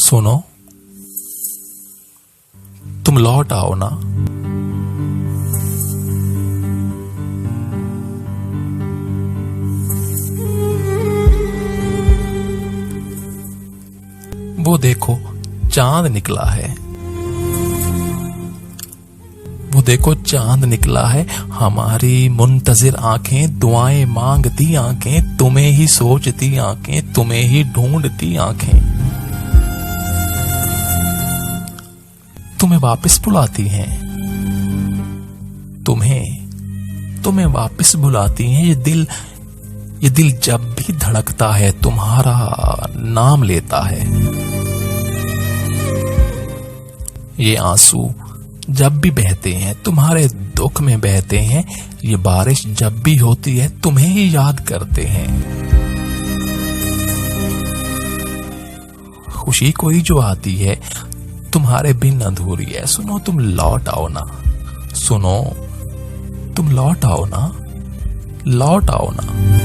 सुनो, तुम लौट आओ ना। वो देखो चांद निकला है, वो देखो चांद निकला है। हमारी मुंतजिर आंखें, दुआएं मांगती आंखें, तुम्हें ही सोचती आंखें, तुम्हें ही ढूंढती आंखें, तुम्हें वापस बुलाती हैं, तुम्हें वापस बुलाती हैं। ये दिल जब भी धड़कता है तुम्हारा नाम लेता है। ये आंसू जब भी बहते हैं तुम्हारे दुख में बहते हैं। ये बारिश जब भी होती है तुम्हें ही याद करते हैं। खुशी कोई जो आती है तुम्हारे बिन अधूरी है। सुनो, तुम लौट आओ ना। सुनो, तुम लौट आओ ना, लौट आओ ना।